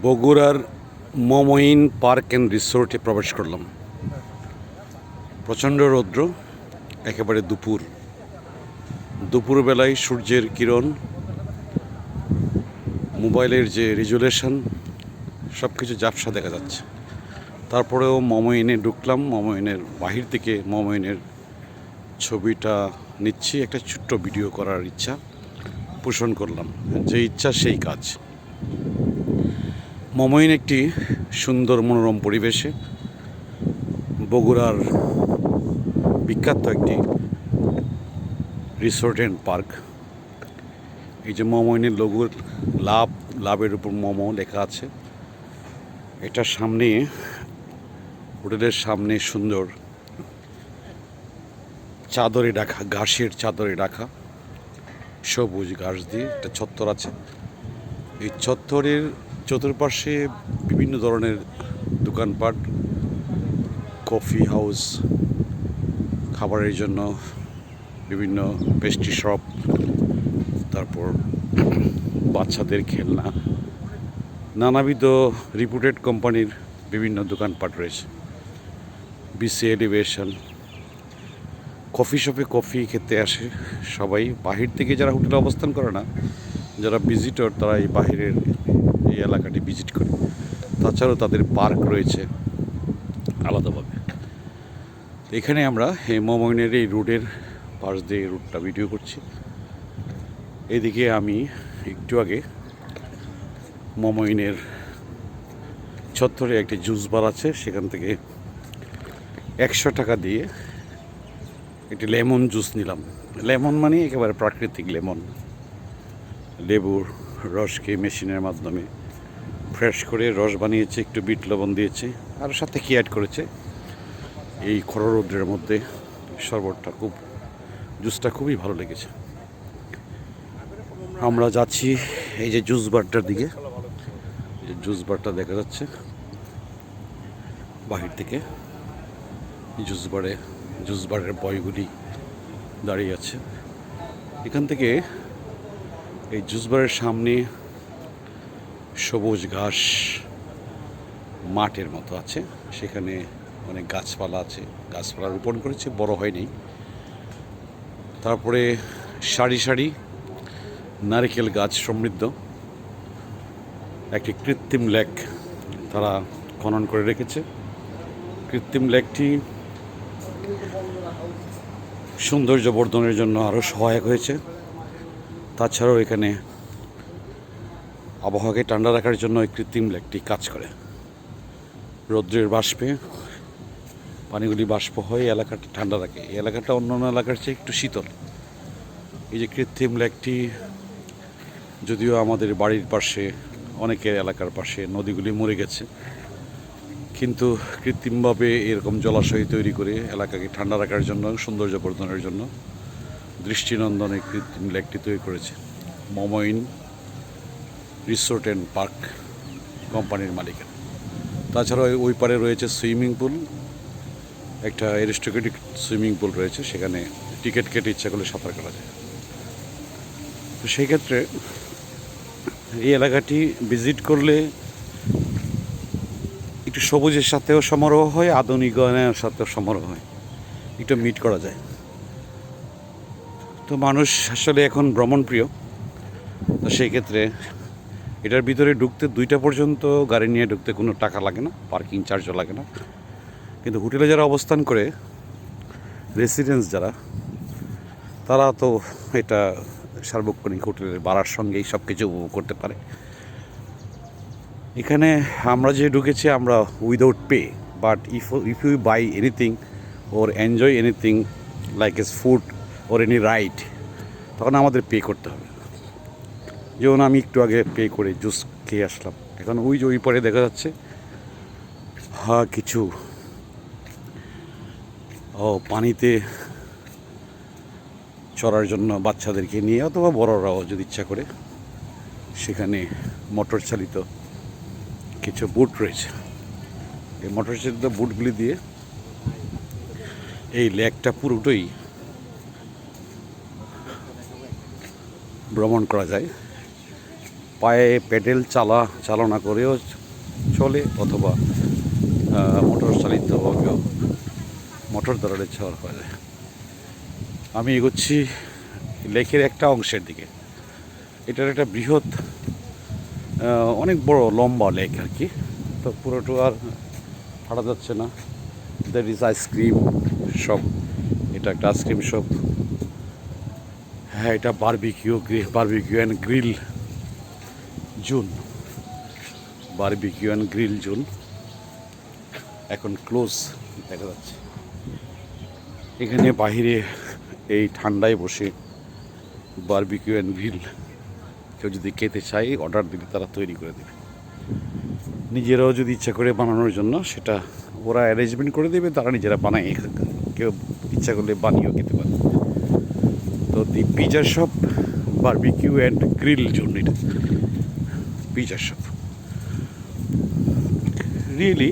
বগুড়ার মমইন park and রিসোর্টে প্রবেশ করলাম। প্রচণ্ড রৌদ্র, একেবারে দুপুরবেলায় সূর্যের কিরণ, মোবাইলের যে রেজুলেশন সব কিছু ঝাপসা দেখা যাচ্ছে। তারপরেও মমইনে ঢুকলাম। মমইনের বাহির থেকে মমইনের ছবিটা নিচ্ছি, একটা ছোট্ট ভিডিও করার ইচ্ছা পোষণ করলাম। যে ইচ্ছা সেই কাজ। মমইন একটি সুন্দর মনোরম পরিবেশে বগুড়ার বিখ্যাত একটি রিসোর্ট অ্যান্ড পার্ক। এই যে মমইনের লোগোর লাভের উপর মোমো লেখা আছে। এটার সামনে, হোটেলের সামনে সুন্দর চাদরে ঢাকা, ঘাসের চাদরে ঢাকা, সবুজ ঘাস দিয়ে একটা চত্বর আছে। এই চত্বরের চতুর্পাশে বিভিন্ন ধরনের দোকানপাট, কফি হাউস, খাবারের জন্য বিভিন্ন পেস্ট্রি শপ, তারপর বাচ্চাদের খেলনা, নানাবিধ রিপুটেড কোম্পানির বিভিন্ন দোকানপাট রয়েছে। বিসি এলিভেশন কফি শপে কফি খেতে আসে সবাই। বাহির থেকে যারা হোটেলে অবস্থান করে না, যারা ভিজিটর, তারা এই বাহিরের এই এলাকাটি ভিজিট করে। তাছাড়াও তাদের পার্ক রয়েছে আলাদাভাবে। এখানে আমরা এই মমইনের এই রোডের পাশ দিয়ে রুটটা ভিডিও করছি। এদিকে আমি একটু আগে মমইনের চত্বরে একটি জুস বার আছে, সেখান থেকে 100 টাকা দিয়ে একটি লেমন জুস নিলাম। লেমন মানে একেবারে প্রাকৃতিক লেমন, লেবুর রসকে মেশিনের মাধ্যমে ফ্রেশ করে রস বানিয়েছে, একটু বিট লবণ দিয়েছে, আর সাথে কি অ্যাড করেছে। এই খরা রৌদ্রের মধ্যে শরবতটা জুসটা খুবই ভালো লেগেছে। আমরা যাচ্ছি এই যে জুস বারটার দিকে। জুস বারটা দেখা যাচ্ছে বাহির থেকে। জুস বারের বয়গুলি দাঁড়িয়ে আছে। এখান থেকে এই জুস বারের সামনে সবুজ ঘাস মাঠের মতো আছে, সেখানে অনেক গাছপালা আছে। গাছপালা রোপণ করেছে, বড় হয়নি। তারপরে সারি সারি নারিকেল গাছ সমৃদ্ধ একটি কৃত্রিম লেক তারা খনন করে রেখেছে। কৃত্রিম লেকটি সৌন্দর্য বর্ধনের জন্য আরও সহায়ক হয়েছে। তাছাড়াও এখানে আবহাওয়াকে ঠান্ডা রাখার জন্য এই কৃত্রিম লেকটি কাজ করে। রৌদ্রের বাষ্পে পানিগুলি বাষ্প হয়ে এলাকাটা ঠান্ডা রাখে। এই এলাকাটা অন্যান্য এলাকার চেয়ে একটু শীতল। এই যে কৃত্রিম লেকটি, যদিও আমাদের বাড়ির পাশে, অনেকের এলাকার পাশে নদীগুলি মরে গেছে, কিন্তু কৃত্রিমভাবে এরকম জলাশয় তৈরি করে এলাকাকে ঠান্ডা রাখার জন্য, সৌন্দর্য বর্ধনের জন্য দৃষ্টিনন্দন এই কৃত্রিম লেকটি তৈরি করেছে মমইন রিসোর্ট অ্যান্ড পার্ক কোম্পানির মালিকের। তাছাড়াও ওই পারে রয়েছে সুইমিং পুল, একটা অ্যারিস্টোক্রেটিক সুইমিং পুল রয়েছে, সেখানে টিকিট কেটে ইচ্ছা করলে সাঁতার কাটা যায়। তো সেই ক্ষেত্রে এই এলাকাটি ভিজিট করলে একটু সবুজের সাথেও সমারোহ হয়, আধুনিকরণের সাথেও সমারোহ হয়, একটু মিট করা যায়। তো মানুষ আসলে এখন ভ্রমণপ্রিয়। তো সেই ক্ষেত্রে এটার ভিতরে ঢুকতে 2টা পর্যন্ত গাড়ি নিয়ে ঢুকতে কোনো টাকা লাগে না, পার্কিং চার্জও লাগে না। কিন্তু হোটেলে যারা অবস্থান করে, রেসিডেন্স যারা, তারা তো এটা সার্বক্ষণিক হোটেলের ভাড়ার সঙ্গে এই সব কিছু উপভোগ করতে পারে। এখানে আমরা যে ঢুকেছি আমরা without pay, but if you buy anything or enjoy anything like as food or any ride, তখন আমাদের পে করতে হবে। যেমন আমি একটু আগে পে করে জুস খেয়ে আসলাম। এখন ওই পরে দেখা যাচ্ছে কিছু পানিতে চড়ার জন্য বাচ্চাদেরকে নিয়ে, অথবা বড়রাও যদি ইচ্ছা করে, সেখানে মোটর চালিত কিছু বুট রয়েছে। এই মোটর চালিত বুটগুলি দিয়ে এই লেকটা পুরোটাই ভ্রমণ করা যায়। পায়ে পেডেল চালনা করেও চলে, অথবা মোটর চালিতভাবেও মোটর দ্বারা চলা হয়। আমি এগোচ্ছি লেকের একটা অংশের দিকে। এটার একটা বৃহৎ অনেক বড় লম্বা লেক আর কি। তো পুরোটা আর হাঁটা যাচ্ছে না। That is ice cream shop. এটা একটা আইসক্রিম শপ। হ্যাঁ, এটা barbecue and grill zone. Barbecue and grill zone এখন ক্লোজ দেখা যাচ্ছে। এখানে বাহিরে এই ঠান্ডায় বসে বারবিকিউ অ্যান্ড গ্রিল কেউ যদি খেতে চায় অর্ডার দিলে তারা তৈরি করে দেবে। নিজেরাও যদি ইচ্ছা করে বানানোর জন্য সেটা ওরা অ্যারেঞ্জমেন্ট করে দেবে, তারা নিজেরা বানায়। কেউ ইচ্ছা করলে বানিয়েও খেতে পারে। তো the pizza shop barbecue and grill zone, এটা পিজা শপ। রিয়েলি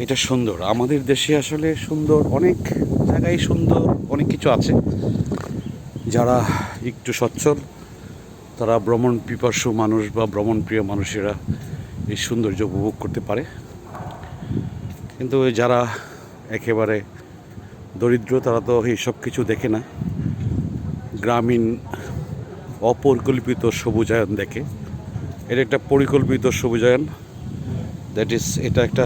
এটা সুন্দর। আমাদের দেশে আসলে সুন্দর অনেক জায়গায়, সুন্দর অনেক কিছু আছে। যারা একটু সচ্ছল, তারা ভ্রমণ পিপাসু মানুষ বা ভ্রমণ প্রিয় মানুষেরা এই সৌন্দর্য উপভোগ করতে পারে। কিন্তু যারা একেবারে দরিদ্র, তারা তো এই সব কিছু দেখে না। গ্রামীণ অপরিকল্পিত সবুজায়ন দেখে। এটা একটা পরিকল্পিত সবুজায়ন। দ্যাট ইজ, এটা একটা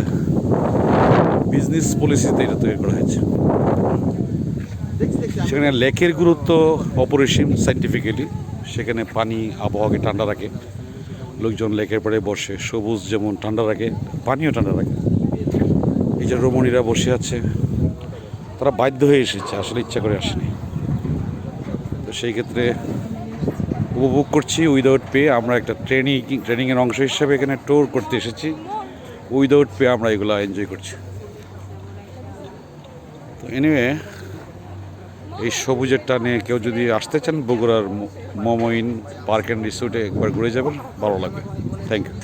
বিজনেস পলিসিতে এটা তৈরি করা হয়েছে। সেখানে লেকের গুরুত্ব অপরিসীম সাইন্টিফিক্যালি। সেখানে পানি আবহাওয়াকে ঠান্ডা রাখে। লোকজন লেকের পাড়ে বসে, সবুজ যেমন ঠান্ডা রাখে, পানিও ঠান্ডা রাখে। এই যে রমণীরা বসে আছে, তারা বাধ্য হয়ে এসেছে, আসলে ইচ্ছা করে আসেনি। তো সেই ক্ষেত্রে উপভোগ করছি উইদাউট পে। আমরা একটা ট্রেনিংয়ের অংশ হিসেবে এখানে ট্যুর করতে এসেছি। উইদাউট পে আমরা এগুলো এনজয় করছি। তো এনিওয়ে, এই সবুজের টানে কেউ যদি আসতে চান, বগুড়ার মমইন পার্ক অ্যান্ড রিসোর্টে একবার ঘুরে যাবেন, ভালো লাগবে। Thank you.